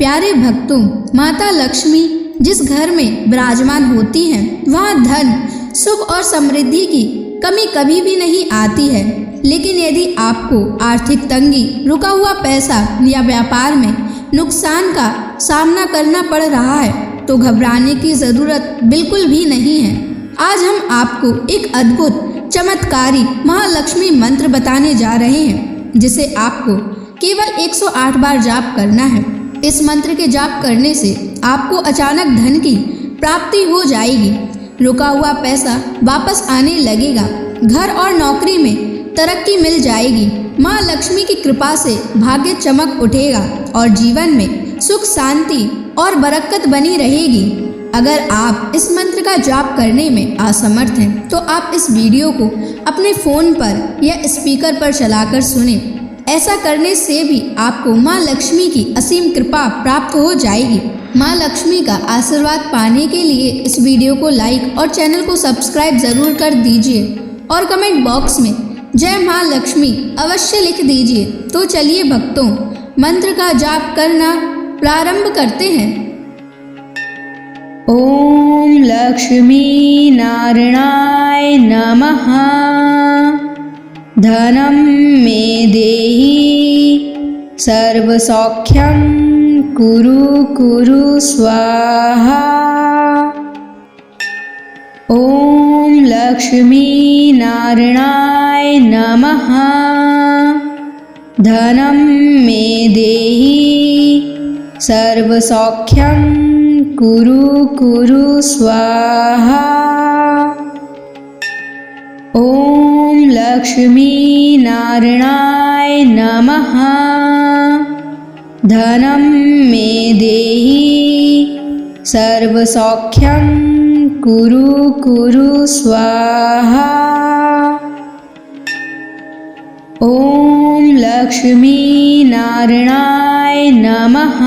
प्यारे भक्तों, माता लक्ष्मी जिस घर में विराजमान होती हैं, वहाँ धन, सुख और समृद्धि की कमी कभी भी नहीं आती है। लेकिन यदि आपको आर्थिक तंगी, रुका हुआ पैसा या व्यापार में नुकसान का सामना करना पड़ रहा है तो घबराने की ज़रूरत बिल्कुल भी नहीं है। आज हम आपको एक अद्भुत चमत्कारी महालक्ष्मी मंत्र बताने जा रहे हैं, जिसे आपको केवल 108 बार जाप करना है। इस मंत्र के जाप करने से आपको अचानक धन की प्राप्ति हो जाएगी, रुका हुआ पैसा वापस आने लगेगा, घर और नौकरी में तरक्की मिल जाएगी, माँ लक्ष्मी की कृपा से भाग्य चमक उठेगा और जीवन में सुख, शांति और बरकत बनी रहेगी। अगर आप इस मंत्र का जाप करने में असमर्थ हैं तो आप इस वीडियो को अपने फ़ोन पर या स्पीकर पर चलाकर सुनें। ऐसा करने से भी आपको माँ लक्ष्मी की असीम कृपा प्राप्त हो जाएगी। माँ लक्ष्मी का आशीर्वाद पाने के लिए इस वीडियो को लाइक और चैनल को सब्सक्राइब ज़रूर कर दीजिए और कमेंट बॉक्स में जय माँ लक्ष्मी अवश्य लिख दीजिए। तो चलिए भक्तों, मंत्र का जाप करना प्रारंभ करते हैं। ओम लक्ष्मी नारायणाय नमः। धनं मे देहि सर्वसौख्यं कुरु कुरु स्वाहा। ओम लक्ष्मी नारायणाय नमः। धनं मे देहि सर्वसौख्यं कुरु कुरु स्वाहा। ओम लक्ष्मी नारायणाय नमः। धनं मे देहि सर्वसौख्यं कुरु कुरु स्वाहा। ओम लक्ष्मी नारायणाय नमः।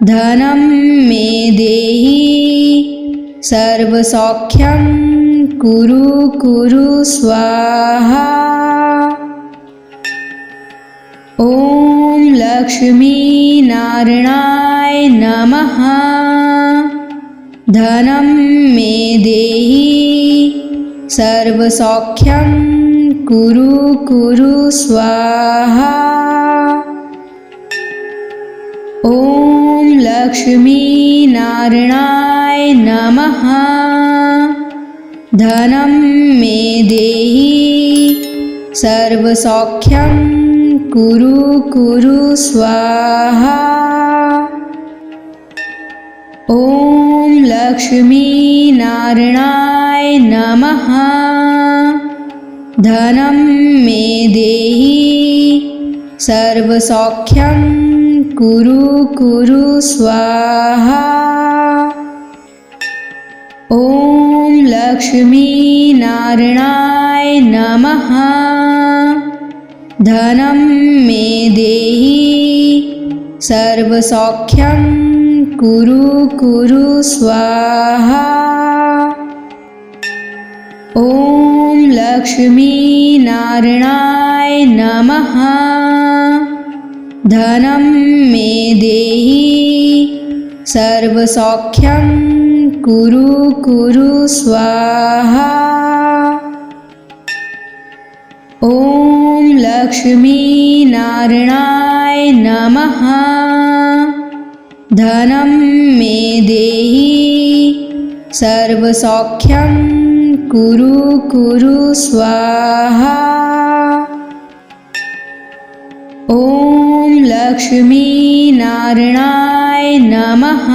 धनं मे देहि सर्वसौख्यं कुरु कुरु स्वाहा। ओम लक्ष्मी नारायणाय नमः। धनं मे देहि सर्वसौख्यं कुरु कुरु स्वाहा। ओम लक्ष्मी नारायणाय नमः। धनं मे देहि सर्वसौख्यं कुरु कुरु स्वाहा। ओम लक्ष्मी नारायणाय नमः। धनं मे देहि सर्वसौख्यं कुरु कुरु स्वाहा। ओम लक्ष्मी नारायणाय नमः। धनं मे देहि सर्वसौख्यं कुरु कुरु स्वाहा। ओम लक्ष्मी नारायणाय नमः। धनं मे देहि सर्वसौख्यं कुरु कुरु स्वाहा। ओम लक्ष्मी नारायणाय नमः। धनं मे देहि सर्वसौख्यं कुरु कुरु स्वाहा। ओम लक्ष्मी नारायणाय नमः।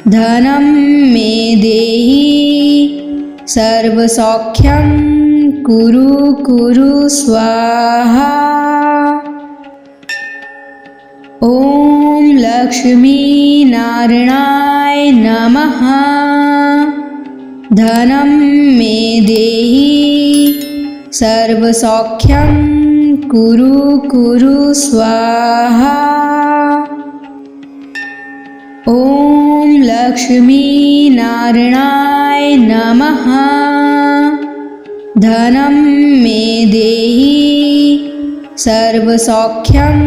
धनं मे देहि सर्वसौख्यं कुरु कुरु स्वाहा। ओम लक्ष्मी नारायणाय नमः। धनं मे देहि सर्वसौख्यं कुरु कुरु स्वाहा। ओम लक्ष्मी नारायणाय नमः। धनं मे देहि सर्वसौख्यं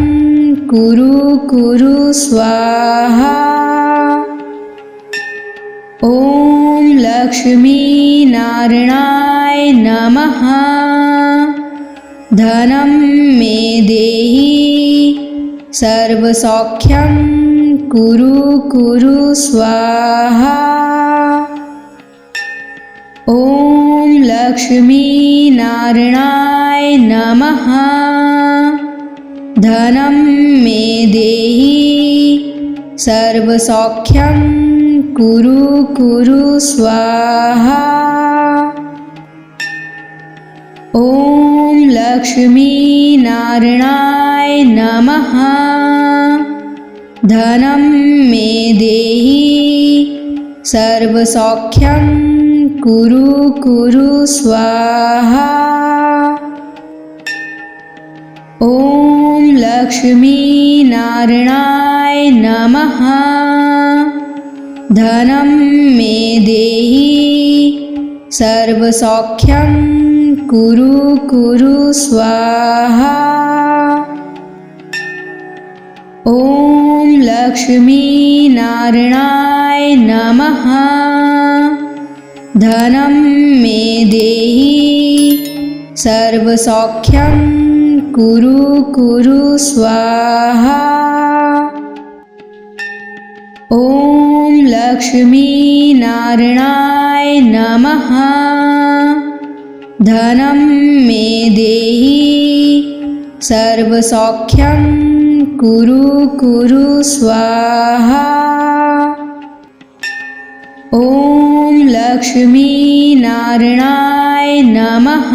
कुरु कुरु स्वाहा। ॐ लक्ष्मी नारायणाय नमः। धनं मे देहि सर्वसौख्यं कुरु कुरु स्वाहा। ॐ लक्ष्मी नारायणाय नमः। धनं मे देहि सर्वसौख्यं कुरु कुरु स्वाहा। ॐ लक्ष्मी नारायणाय नमः। धनं मे देहि सर्वसौख्यं कुरु कुरु स्वाहा। ॐ लक्ष्मी नारायणाय नमः। धनं मे देहि सर्वसौख्यं कुरु कुरु स्वाहा। ॐ लक्ष्मी नारायणाय नमः। धनं मे देहि सर्वसौख्यं कुरु कुरु स्वाहा। ॐ लक्ष्मी नारायणाय नमः। धनं मे देहि सर्वसौख्यं कुरु कुरु स्वाहा। ॐ लक्ष्मी नारायणाय नमः।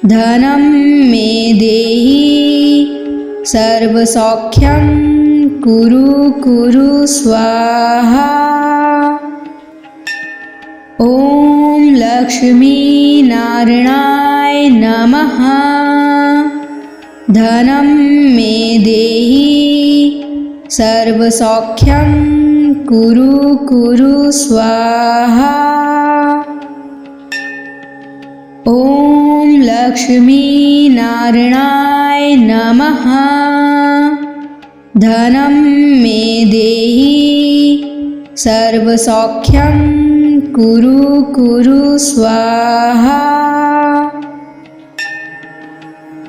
धनं मे देहि सर्वसौख्यं कुरु कुरु स्वाहा। ॐ लक्ष्मी नारायणाय नमः। धनं मे देहि सर्वसौख्यं कुरु कुरु स्वाहा। ॐ लक्ष्मी नारायणाय नमः। धनं मे देहि सर्वसौख्यं कुरु कुरु स्वाहा।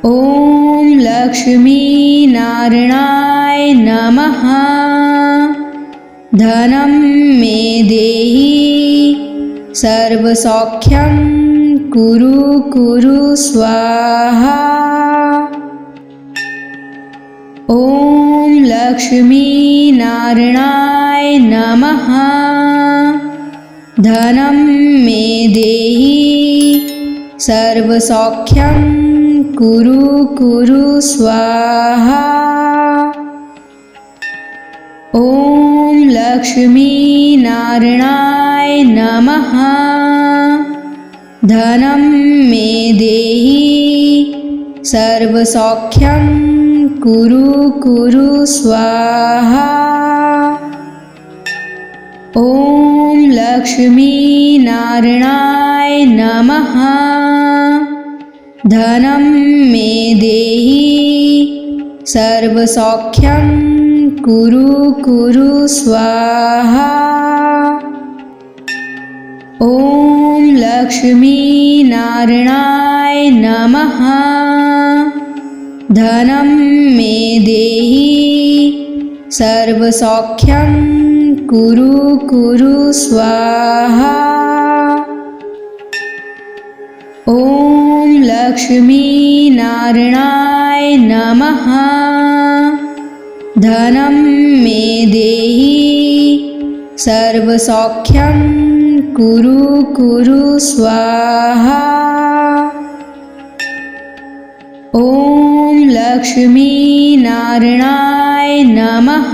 ॐ लक्ष्मी नारायणाय नमः। धनं मे देहि सर्वसौख्यं कुरु कुरु स्वाहा। ॐ लक्ष्मी नारायणाय नमः। धनं मे देहि सर्वसौख्यं कुरु कुरु स्वाहा। ॐ लक्ष्मी नारायणाय नमः। धनं मे देहि सर्वसौख्यं कुरु कुरु स्वाहा। ॐ लक्ष्मी नारायणाय नमः। धनं मे देहि सर्वसौख्यं कुरु कुरु स्वाहा। ॐ लक्ष्मी नारायणाय नमः। धनं मे देहि सर्वसौख्यं कुरु कुरु स्वाहा। ॐ लक्ष्मी नारायणाय नमः। धनं मे देहि सर्वसौख्यं कुरु कुरु स्वाहा। ॐ लक्ष्मी नारायणाय नमः।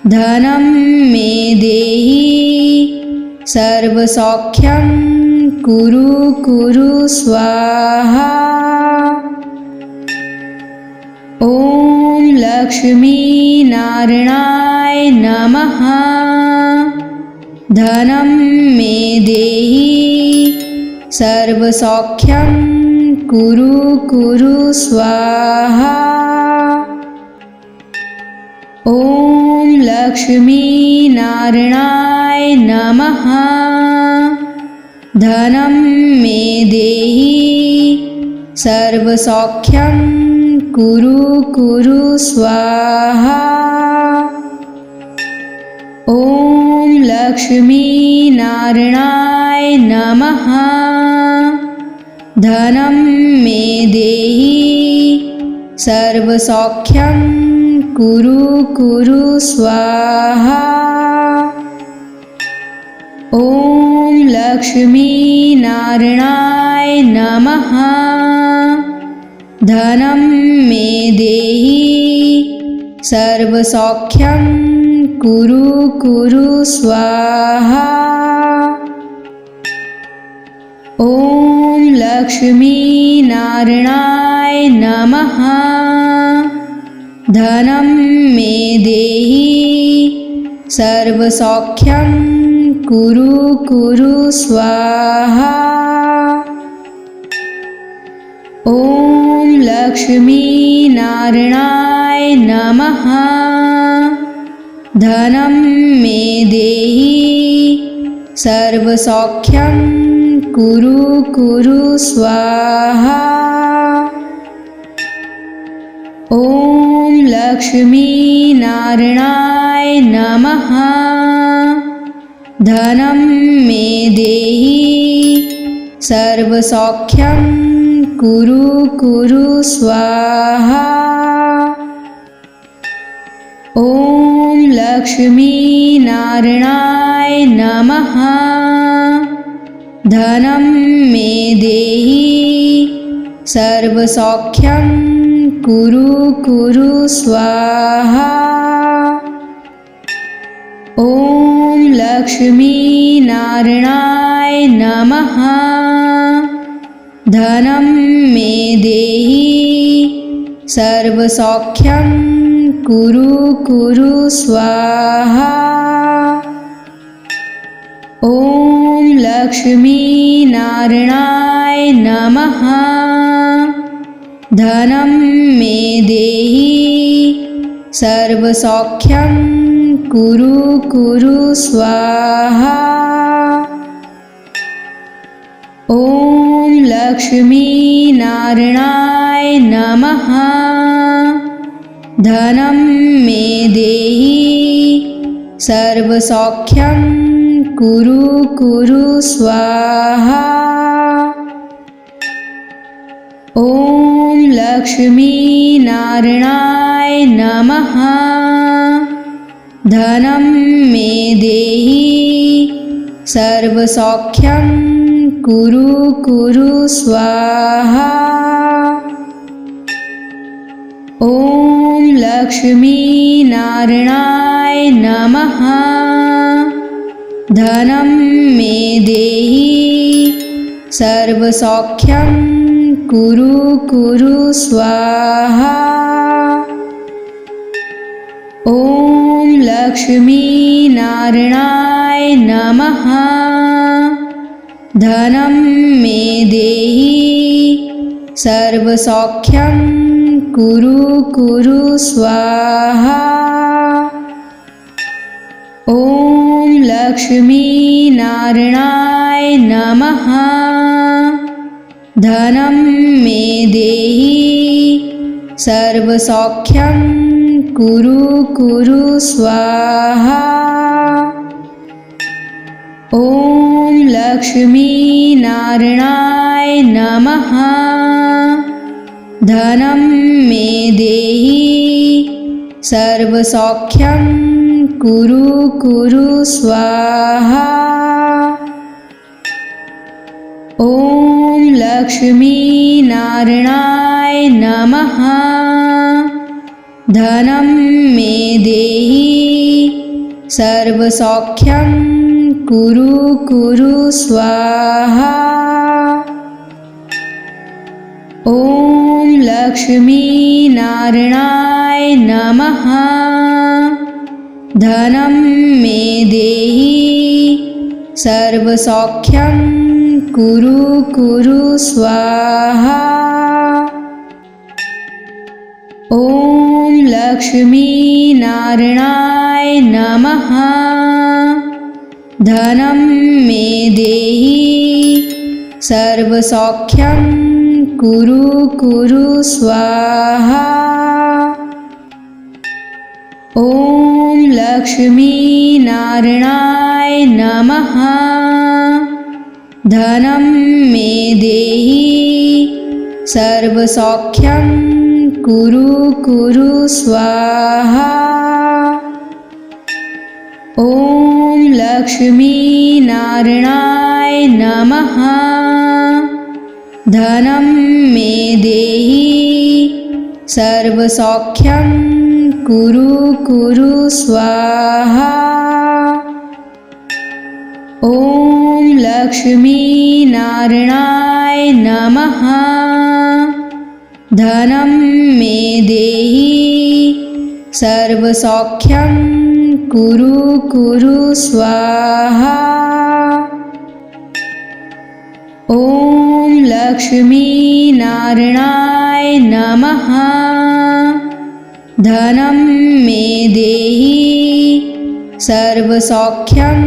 धनं मे देहि सर्वसौख्यं कुरु कुरु स्वाहा। ॐ लक्ष्मी नारायणाय नमः। धनं मे देहि सर्वसौख्यं कुरु कुरु स्वाहा। ॐ लक्ष्मीनारायणाय नमः। धनं मे देहि सर्वसौख्यं कुरु कुरु स्वाहा। ॐ लक्ष्मीनारायणाय नमः। धनं मे देहि सर्वसौख्यं कुरु कुरु स्वाहा। ॐ लक्ष्मीनारायणाय नमः। धनं मे देहि सर्वसौख्यं कुरु कुरु स्वाहा। ॐ लक्ष्मीनारायणाय नमः। धनं मे देहि सर्वसौख्यं कुरु कुरु स्वाहा। ॐ लक्ष्मीनारायणाय नमः। धनं मे देहि सर्वसौख्यं कुरु कुरु स्वाहा। ॐ लक्ष्मीनारायणाय नमः। धनं मे देहि सर्वसौख्यं कुरु कुरु स्वाहा। ॐ लक्ष्मीनारायणाय नमः। धनं मे देहि सर्वसौख्यं कुरु कुरु स्वाहा। ॐ लक्ष्मीनारायणाय नमः। धनं मे देहि सर्वसौख्यं कुरु कुरु स्वाहा। ॐ लक्ष्मीनारायणाय नमः। धनं मे देहि सर्वसौख्यं कुरु कुरु स्वाहा। ॐ लक्ष्मीनारायणाय नमः। धनं मे देहि सर्वसौख्यं कुरु कुरु स्वाहा। ॐ लक्ष्मीनारायणाय नमः। धनं मे देहि सर्वसौख्यं कुरु कुरु स्वाहा। ॐ लक्ष्मीनारायणाय नमः। धनं मे देहि सर्वसौख्यं कुरु कुरु स्वाहा। ॐ लक्ष्मीनारायणाय नमः। धनं मे देहि सर्वसौख्यं कुरु कुरु स्वाहा। ॐ लक्ष्मीनारायणाय नमः। धनं मे देहि सर्वसौख्यं कुरु कुरु स्वाहा। ॐ लक्ष्मीनारायणाय नमः। धनं मे देहि सर्वसौख्यं कुरु कुरु स्वाहा। ॐ लक्ष्मीनारायणाय नमः। धनं मे देहि सर्वसौख्यं कुरु कुरु स्वाहा। ॐ लक्ष्मीनारायणाय नमः। धनं मे देहि सर्वसौख्यं कुरु कुरु स्वाहा। ॐ लक्ष्मी नारायणाय नमः। धनं मे देहि सर्वसौख्यं कुरु कुरु स्वाहा। ॐ लक्ष्मी नारायणाय नमः। धनं मे देहि सर्वसौख्यं कुरु कुरु स्वाहा। ॐ लक्ष्मी नारायणाय नमः। धनं मे देहि सर्वसौख्यं कुरु कुरु स्वाहा। ॐ लक्ष्मी नारायणाय नमः। धनं मे देहि सर्वसौख्यं कुरु कुरु स्वाहा। ॐ लक्ष्मी नारायणाय नमः। धनं मे देहि सर्वसौख्यं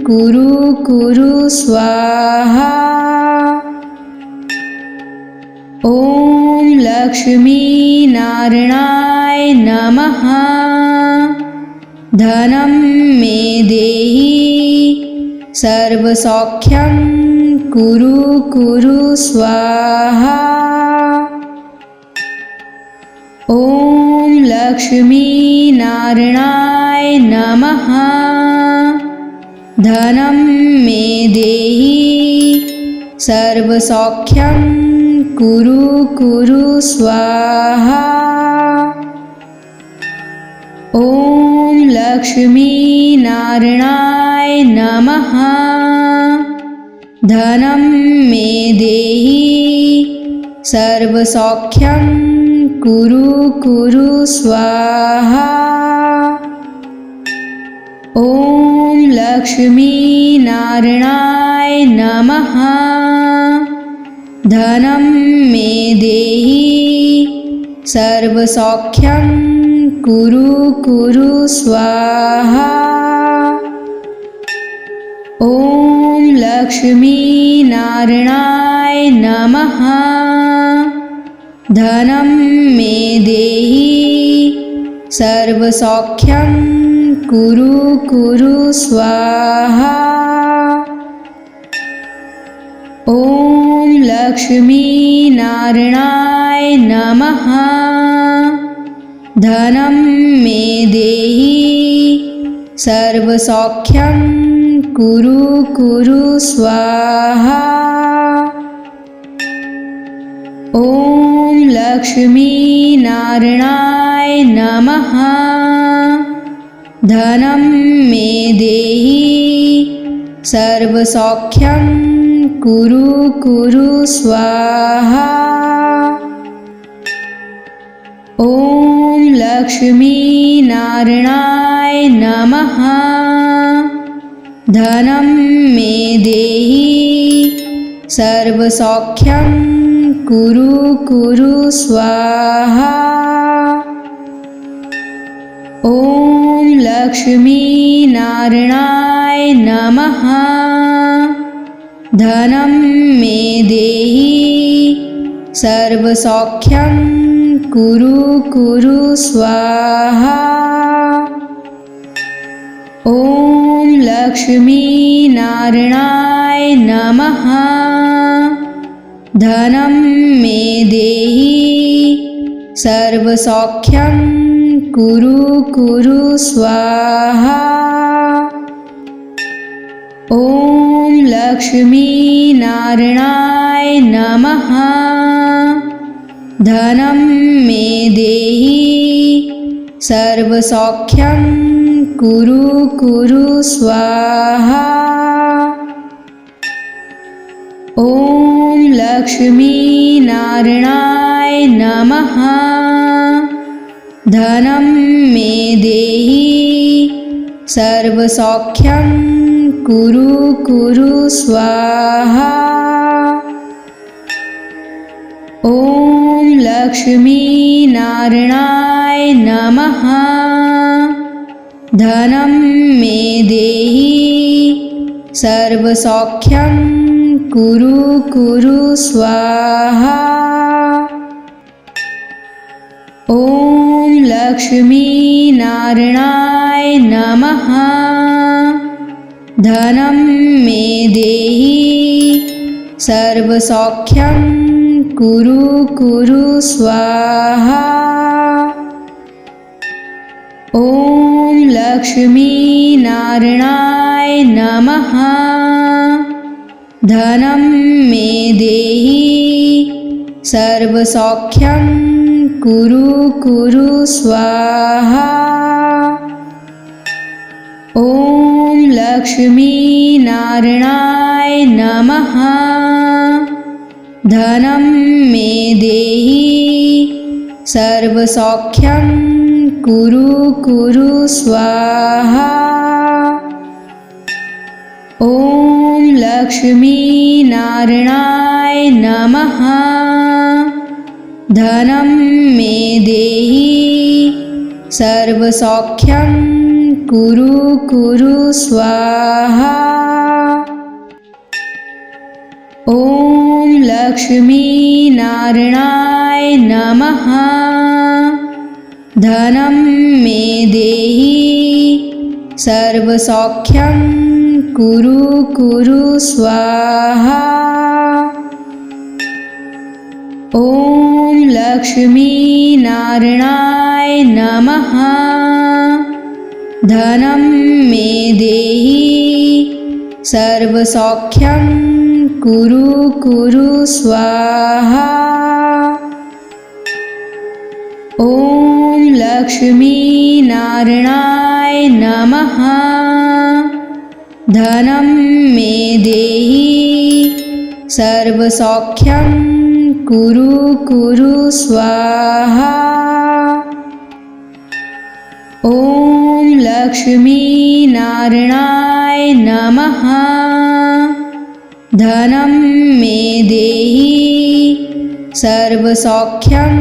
कुरु कुरु स्वाहा। ॐ लक्ष्मी नारायणाय नमः। धनं मे देहि सर्वसौख्यं कुरु कुरु स्वाहा। ॐ लक्ष्मी नारायणाय नमः। धनं मे देहि सर्वसौख्यं कुरु कुरु स्वाहा। ॐ लक्ष्मी नारायणाय नमः। धनं मे देहि सर्वसौख्यं कुरु कुरु स्वाहा। ॐ लक्ष्मी नारायणाय नमः। धनं मे देहि सर्वसौख्यं कुरु कुरु स्वाहा। ॐ लक्ष्मी नारायणाय नमः। धनं मे देहि सर्वसौख्यं कुरु कुरु स्वाहा। ॐ लक्ष्मी नारायणाय नमः। धनं मे देहि सर्वसौख्यं कुरु कुरु स्वाहा। ॐ लक्ष्मी नारायणाय नमः। धनं मे देहि सर्वसौख्यं कुरु कुरु स्वाहा। ॐ लक्ष्मी नारायणाय नमः। धनं मे देहि सर्वसौख्यं कुरु कुरु स्वाहा। ॐ लक्ष्मी नारायणाय नमः। धनं मे देहि सर्वसौख्यं कुरु कुरु स्वाहा। ॐ लक्ष्मी नारायणाय नमः। धनं मे देहि सर्वसौख्यं कुरु कुरु स्वाहा। ॐ लक्ष्मी नारायणाय नमः। धनं मे देहि सर्वसौख्यं कुरु कुरु स्वाहा। ॐ लक्ष्मी नारायणाय नमः। धनं मे देहि सर्वसौख्यं कुरु कुरु स्वाहा। लक्ष्मीनारायणाय नमः। धनं मे देहि सर्वसौख्यं कुरु कुरु स्वाहा। ॐ लक्ष्मीनारायणाय नमः। धनं मे देहि सर्वसौख्यं कुरु कुरु स्वाहा। ॐ लक्ष्मीनारायणाय नमः। धनं मे देहि सर्वसौख्यं कुरु कुरु स्वाहा। ॐ लक्ष्मीनारायणाय नमः। धनं मे देहि सर्वसौख्यं कुरु कुरु स्वाहा। ॐ लक्ष्मीनारायणाय नमः। धनं मे देहि सर्वसौख्यं कुरु कुरु स्वाहा। ॐ लक्ष्मीनारायणाय नमः। धनं मे देहि सर्वसौख्यं कुरु कुरु स्वाहा। ॐ लक्ष्मीनारायणाय नमः। धनं मे देहि सर्वसौख्यं कुरु कुरु स्वाहा। ॐ लक्ष्मीनारायणाय नमः। धनं मे देहि सर्वसौख्यं कुरु कुरु स्वाहा। ॐ लक्ष्मीनारायणाय नमः। धनं मे देहि सर्वसौख्यं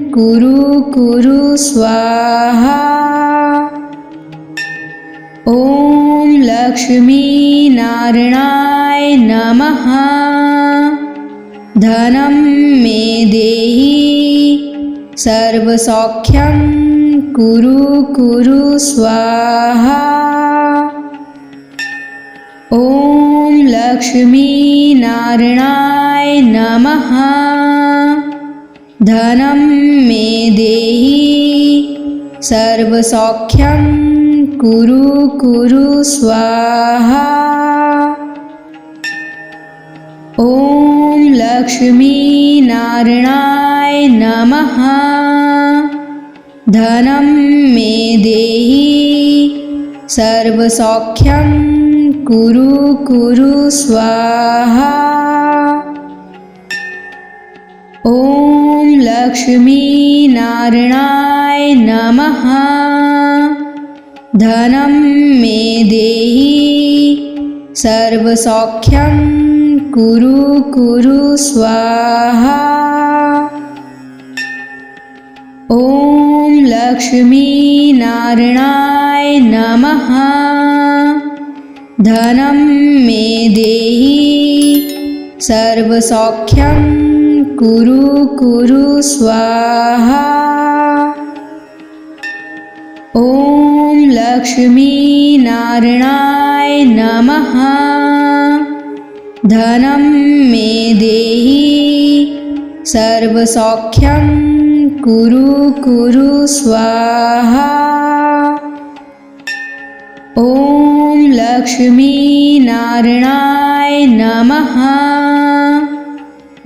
कुरु कुरु स्वाहा। ॐ लक्ष्मीनारायणाय नमः। धनं मे देहि सर्वसौख्यं कुरु कुरु स्वाहा। ॐ लक्ष्मीनारायणाय नमः। धनं मे देहि सर्वसौख्यं कुरु कुरु स्वाहा। ॐ लक्ष्मीनारायणाय नमः। धनं मे देहि सर्वसौख्यं कुरु कुरु स्वाहा। ॐ लक्ष्मीनारायणाय नमः। धनं मे देहि सर्वसौख्यं कुरु कुरु स्वाहा। ॐ लक्ष्मीनारायणाय नमः। धनं मे देहि सर्वसौख्यं कुरु कुरु स्वाहा। ॐ लक्ष्मीनारायणाय नमः। धनं मे देहि सर्वसौख्यं कुरु कुरु स्वाहा। ॐ लक्ष्मीनारायणाय नमः।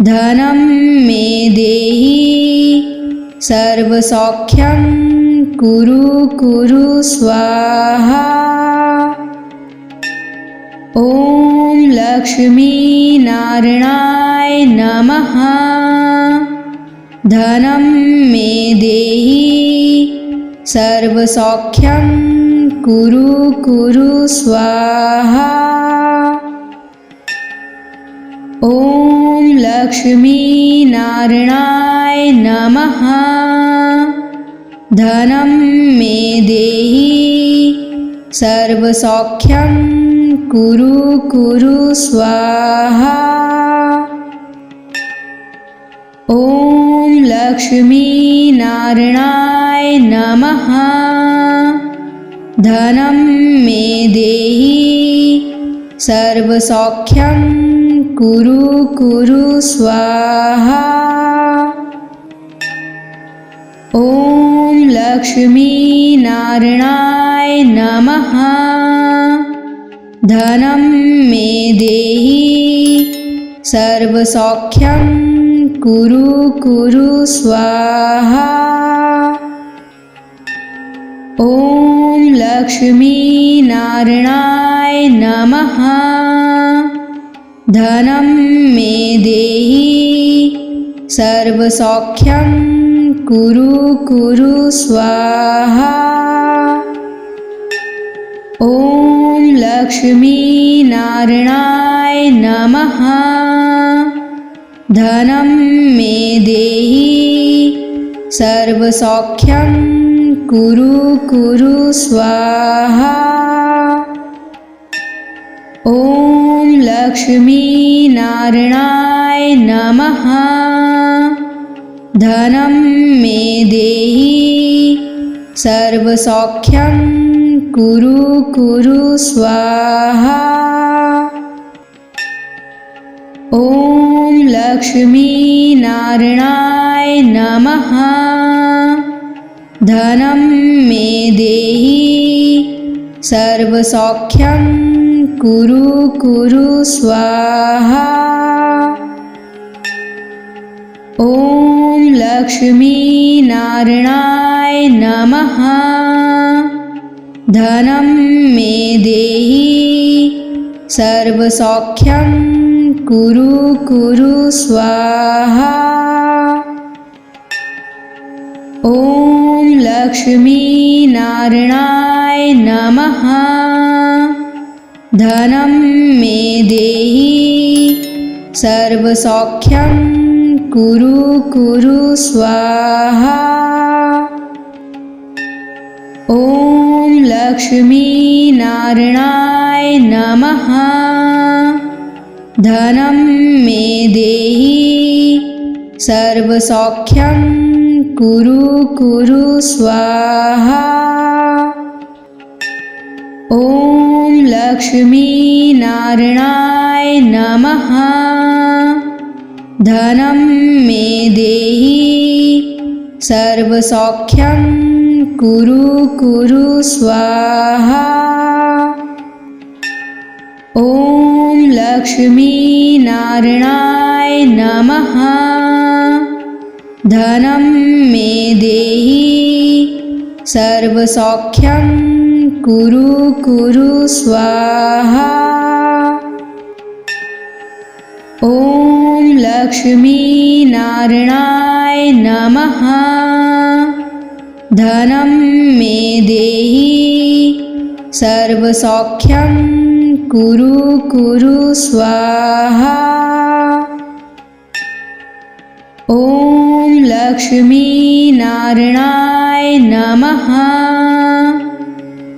धनं मे देहि सर्वसौख्यं कुरु कुरु स्वाहा। ॐ लक्ष्मीनारायणाय नमः। धनं मे देहि सर्वसौख्यं कुरु कुरु स्वाहा। ॐ लक्ष्मीनारायणाय नमः। धनं मे देहि सर्वसौख्यं कुरु कुरु स्वाहा। ॐ लक्ष्मीनारायणाय नमः। धनं मे देहि सर्वसौख्यं कुरु कुरु स्वाहा। ॐ लक्ष्मीनारायणाय नमः। धनं मे देहि सर्वसौख्यं कुरु कुरु स्वाहा। ॐ लक्ष्मीनारायणाय नमः। धनं मे देहि सर्वसौख्यं कुरु कुरु स्वाहा। ॐ लक्ष्मीनारायणाय नमः। धनं मे देहि सर्वसौख्यं कुरु कुरु स्वाहा। ॐ लक्ष्मीनारायणाय नमः। धनं मे देहि सर्वसौख्यं कुरु कुरु स्वाहा। ॐ लक्ष्मीनारायणाय नमः। धनं मे देहि सर्वसौख्यं कुरु कुरु स्वाहा। ॐ लक्ष्मीनारायणाय नमः। धनं मे देहि सर्वसौख्यं कुरु कुरु स्वाहा। ॐ लक्ष्मीनारायणाय नमः। धनं मे देहि सर्वसौख्यं कुरु कुरु स्वाहा। ॐ लक्ष्मीनारायणाय नमः। धनं मे देहि सर्वसौख्यं कुरु कुरु स्वाहा। ॐ लक्ष्मीनारायणाय नमः। धनं मे देहि सर्वसौख्यं कुरु कुरु स्वाहा। ॐ लक्ष्मीनारायणाय नमः। धनं मे देहि सर्वसौख्यं कुरु कुरु स्वाहा। ॐ लक्ष्मीनारायणाय नमः। धनं मे देहि सर्वसौख्यं कुरु कुरु स्वाहा। ॐ लक्ष्मीनारायणाय नमः।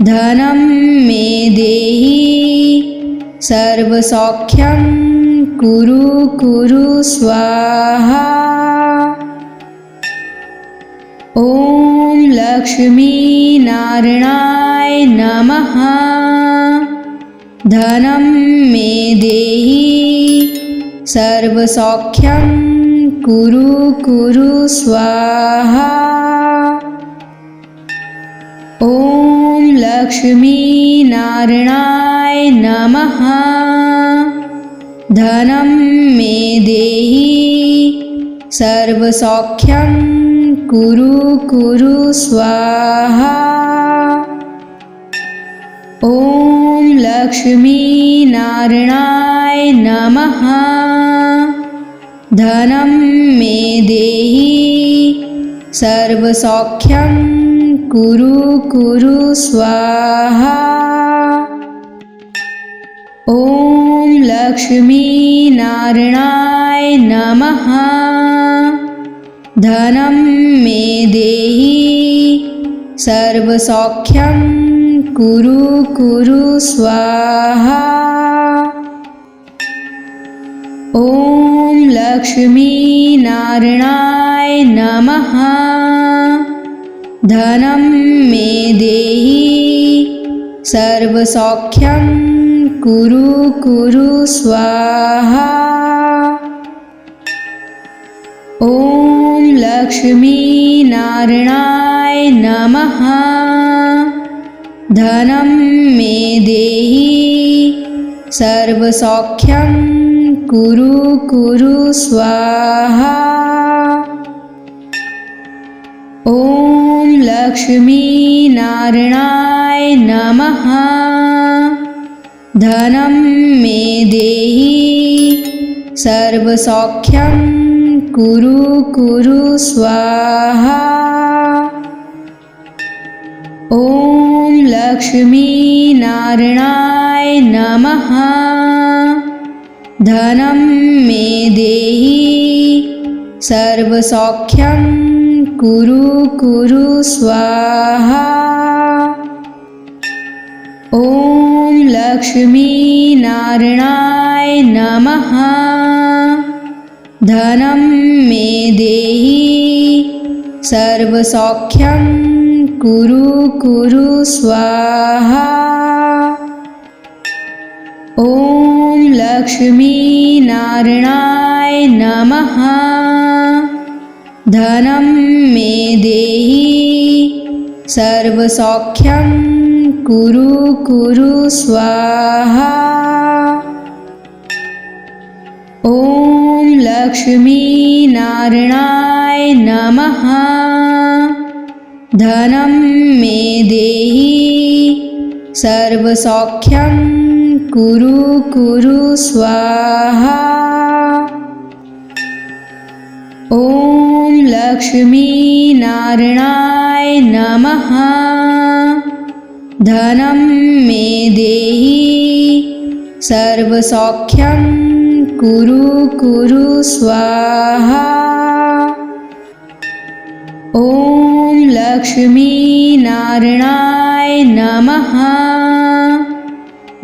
धनं मे देहि सर्वसौख्यं कुरु कुरु स्वाहा। ॐ लक्ष्मीनारायणाय नमः। धनं मे देहि सर्वसौख्यं कुरु कुरु स्वाहा। ॐ लक्ष्मीनारायणाय नमः। धनं मे देहि सर्वसौख्यं कुरु कुरु स्वाहा। ॐ लक्ष्मीनारायणाय नमः। धनं मे देहि सर्वसौख्यं कुरु कुरु स्वाहा। ॐ लक्ष्मीनारायणाय नमः। धनं मे देहि सर्वसौख्यं कुरु कुरु स्वाहा। ॐ लक्ष्मीनारायणाय नमः। धनं मे देहि सर्वसौख्यं कुरु कुरु स्वाहा। ॐ लक्ष्मीनारायणाय नमः। धनं मे देहि सर्वसौख्यं कुरु कुरु स्वाहा। ॐ लक्ष्मीनारायणाय नमः। धनं मे देहि सर्वसौख्यं कुरु कुरु स्वाहा। ॐ लक्ष्मीनारायणाय नमः। धनं मे देहि सर्वसौख्यं कुरु कुरु स्वाहा। ॐ लक्ष्मीनारायणाय नमः। धनं मे देहि सर्वसौख्यं कुरु कुरु स्वाहा। ॐ लक्ष्मीनारायणाय नमः। धनं मे देहि सर्वसौख्यं कुरु कुरु स्वाहा। ॐ लक्ष्मीनारायणाय नमः। धनं मे देहि सर्वसौख्यं कुरु कुरु स्वाहा। ॐ लक्ष्मीनारायणाय नमः। धनं मे देहि सर्वसौख्यं कुरु कुरु स्वाहा। ॐ लक्ष्मीनारायणाय नमः।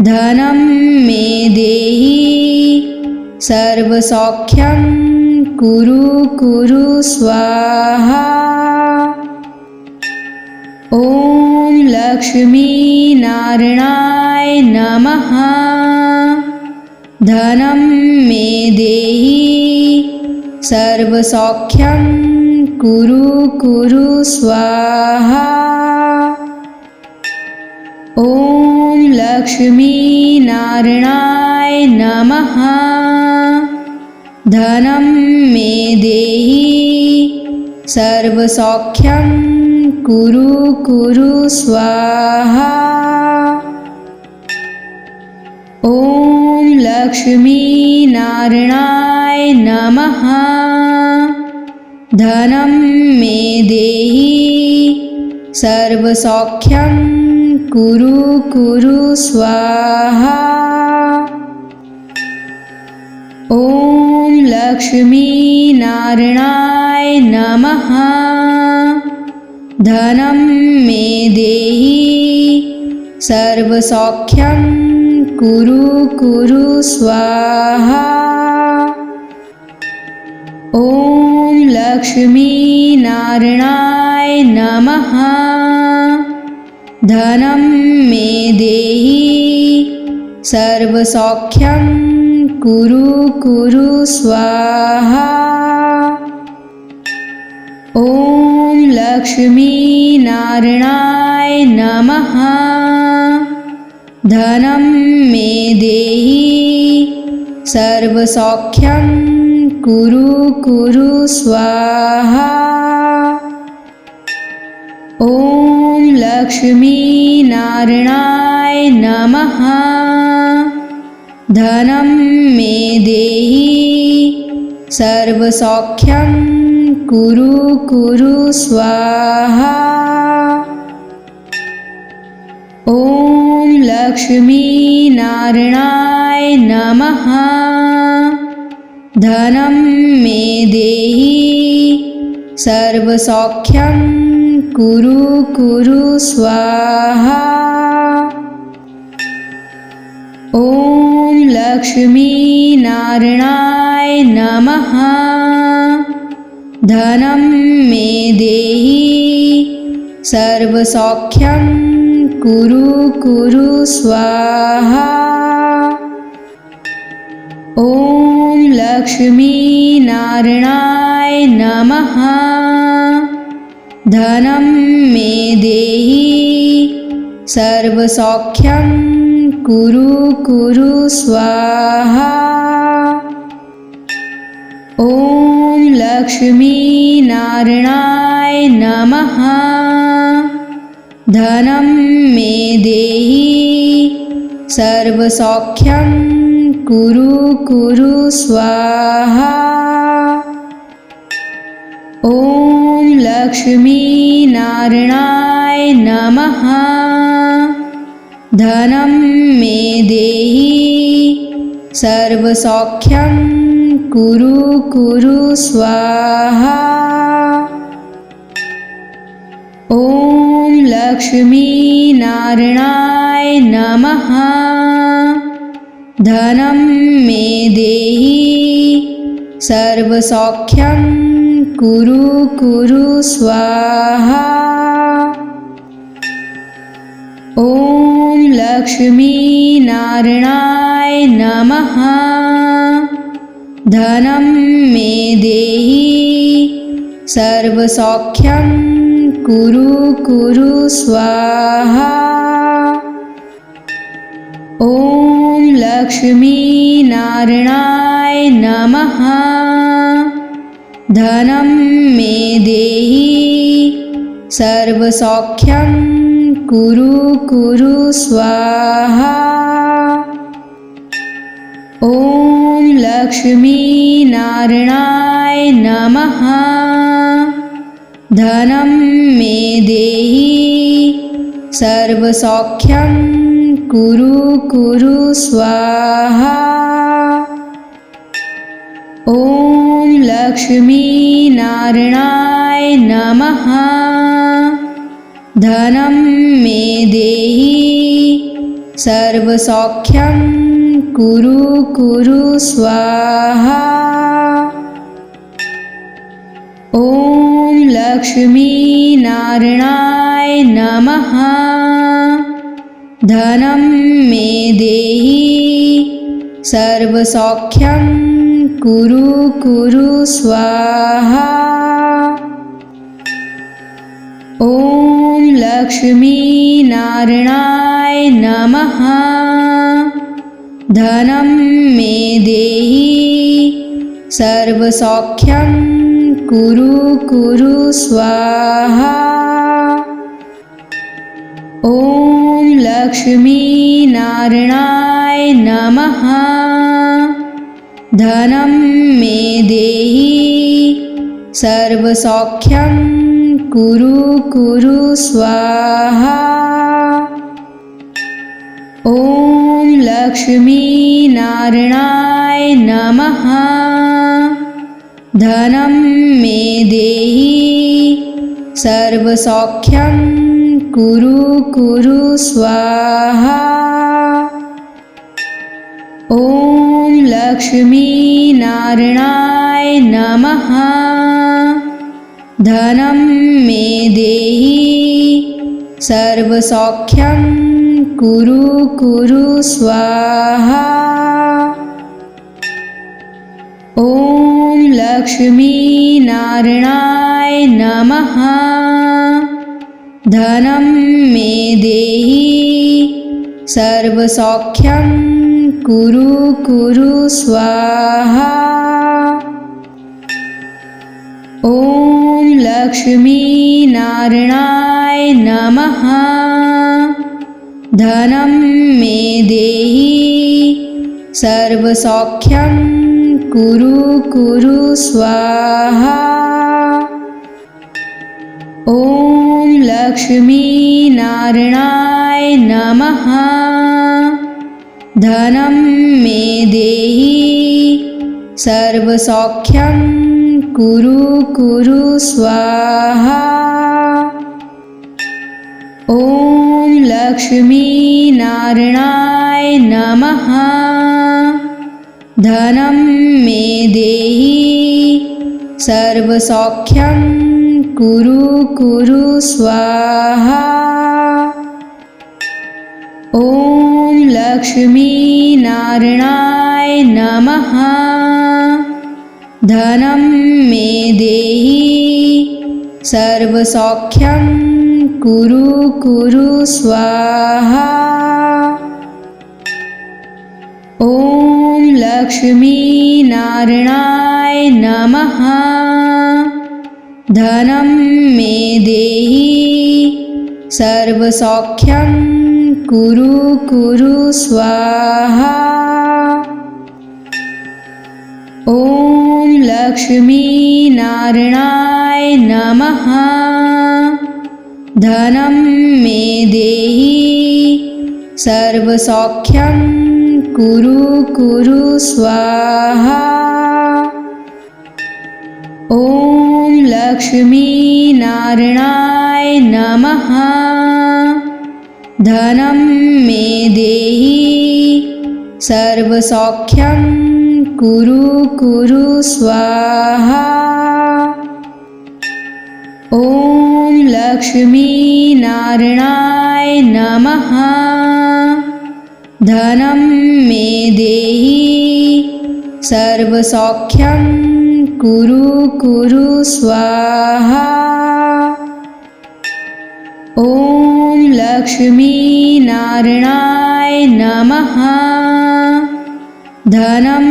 धनं मे देहि सर्वसौख्यं कुरु कुरु स्वाहा। ॐ लक्ष्मीनारायणाय नमः। धनं मे देहि सर्वसौख्यं कुरु कुरु स्वाहा। ॐ लक्ष्मीनारायणाय नमः। धनं मे देहि सर्वसौख्यं कुरु कुरु स्वाहा। ॐ लक्ष्मीनारायणाय नमः। धनं मे देहि सर्वसौख्यं कुरु कुरु स्वाहा। ॐ लक्ष्मीनारायणाय नमः। धनं मे देहि सर्वसौख्यं कुरु कुरु स्वाहा। ॐ लक्ष्मीनारायणाय नमः। धनं मे देहि सर्वसौख्यं कुरु कुरु स्वाहा। ॐ लक्ष्मीनारायणाय नमः। धनं मे देहि सर्वसौख्यं कुरु कुरु स्वाहा। ॐ लक्ष्मीनारायणाय नमः। धनं मे देहि सर्वसौख्यं कुरु कुरु स्वाहा। ॐ लक्ष्मीनारायणाय नमः। धनं मे देहि सर्वसौख्यं कुरु कुरु स्वाहा। ॐ लक्ष्मीनारायणाय नमः। धनं मे देहि सर्वसौख्यं कुरु कुरु स्वाहा। ॐ लक्ष्मीनारायणाय नमः। धनं मे देहि सर्वसौख्यं कुरु कुरु स्वाहा। ॐ लक्ष्मीनारायणाय नमः। धनं मे देहि सर्वसौख्यं कुरु कुरु स्वाहा। ॐ लक्ष्मीनारायणाय नमः। धनं मे देहि सर्वसौख्यं कुरु कुरु स्वाहा। ॐ लक्ष्मीनारायणाय नमः। धनं मे देहि सर्वसौख्यं कुरु कुरु स्वाहा। ॐ लक्ष्मीनारायणाय नमः। धनं मे देहि सर्वसौख्यं कुरु कुरु स्वाहा। ॐ लक्ष्मीनारायणाय नमः। धनं मे देहि सर्वसौख्यं कुरु कुरु स्वाहा। ॐ लक्ष्मीनारायणाय नमः। धनं मे देहि सर्वसौख्यं कुरु कुरु स्वाहा। ॐ लक्ष्मीनारायणाय नमः। धनं मे देहि सर्वसौख्यं कुरु कुरु स्वाहा। ॐ लक्ष्मीनारायणाय नमः। धनं मे देहि सर्वसौख्यं कुरु कुरु स्वाहा। ॐ लक्ष्मीनारायणाय नमः। धनं मे देहि सर्वसौख्यं कुरु कुरु स्वाहा। ॐ लक्ष्मीनारायणाय नमः। धनं मे देहि सर्वसौख्यं कुरु कुरु स्वाहा। ॐ लक्ष्मीनारायणाय नमः। धनं मे देहि सर्वसौख्यं कुरु कुरु स्वाहा। ॐ लक्ष्मीनारायणाय नमः। धनं मे देहि सर्वसौख्यं कुरु कुरु स्वाहा। ॐ लक्ष्मीनारायणाय नमः। धनं मे देहि सर्वसौख्यं कुरु कुरु स्वाहा। ॐ लक्ष्मीनारायणाय नमः। धनं मे देहि सर्वसौख्यं कुरु कुरु स्वाहा। ॐ लक्ष्मीनारायणाय नमः। धनं मे देहि सर्वसौख्यं कुरु कुरु स्वाहा। ॐ लक्ष्मीनारायणाय नमः। धनं मे देहि सर्वसौख्यं कुरु कुरु स्वाहा। ॐ लक्ष्मीनारायणाय नमः। धनं मे देहि सर्वसौख्यं कुरु कुरु स्वाहा। ॐ लक्ष्मीनारायणाय नमः। धनं मे देहि सर्वसौख्यं कुरु कुरु स्वाहा। ॐ लक्ष्मीनारायणाय नमः। धनं मे देहि सर्वसौख्यं कुरु कुरु स्वाहा। ॐ लक्ष्मीनारायणाय नमः। धनं मे देहि सर्वसौख्यं कुरु कुरु स्वाहा। ॐ लक्ष्मीनारायणाय नमः। धनं मे देहि सर्वसौख्यं कुरु कुरु स्वाहा। ॐ लक्ष्मीनारायणाय नमः। धनं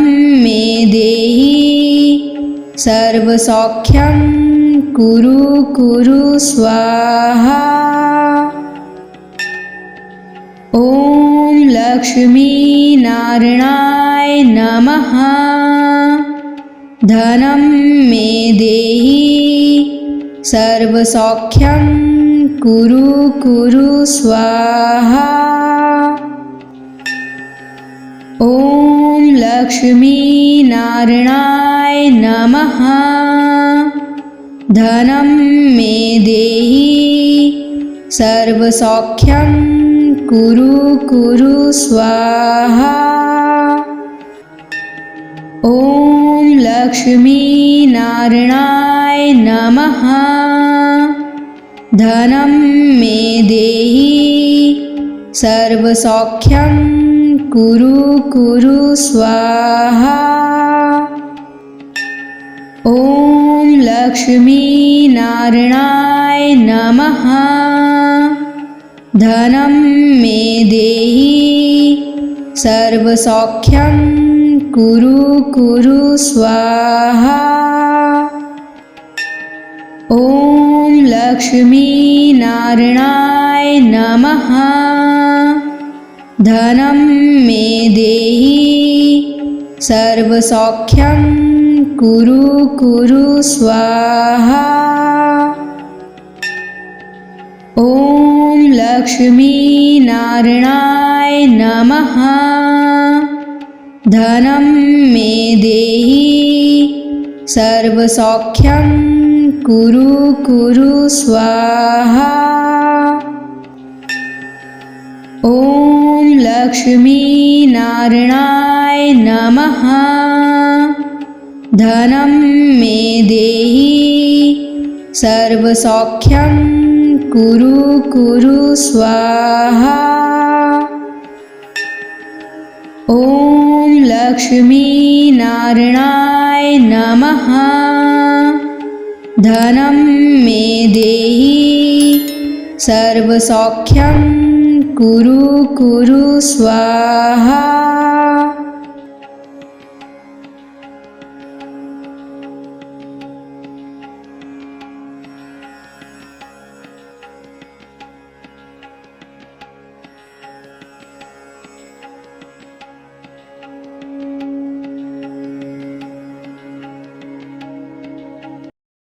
मे देहि सर्वसौख्यं कुरु कुरु स्वाहा। ॐ लक्ष्मीनारायणाय नमः। धनं मे देहि सर्वसौख्यं कुरु कुरु स्वाहा। ॐ लक्ष्मीनारायणाय नमः। धनं मे देहि सर्वसौख्यं कुरु कुरु स्वाहा। ॐ लक्ष्मीनारायणाय नमः। धनं मे देहि सर्वसौख्यं कुरु कुरु स्वाहा। ॐ लक्ष्मीनारायणाय नमः। धनं मे देहि सर्वसौख्यं कुरु कुरु स्वाहा। ॐ लक्ष्मीनारायणाय नमः। धनं मे देहि सर्वसौख्यं कुरु कुरु स्वाहा। ॐ लक्ष्मीनारायणाय नमः। धनं मे देहि सर्वसौख्यं कुरु कुरु स्वाहा। ॐ लक्ष्मीनारायणाय नमः। धनं मे देहि सर्वसौख्यं कुरु कुरु स्वाहा। ॐ लक्ष्मीनारायणाय नमः। धनं मे देहि सर्वसौख्यं कुरु कुरु स्वाहा।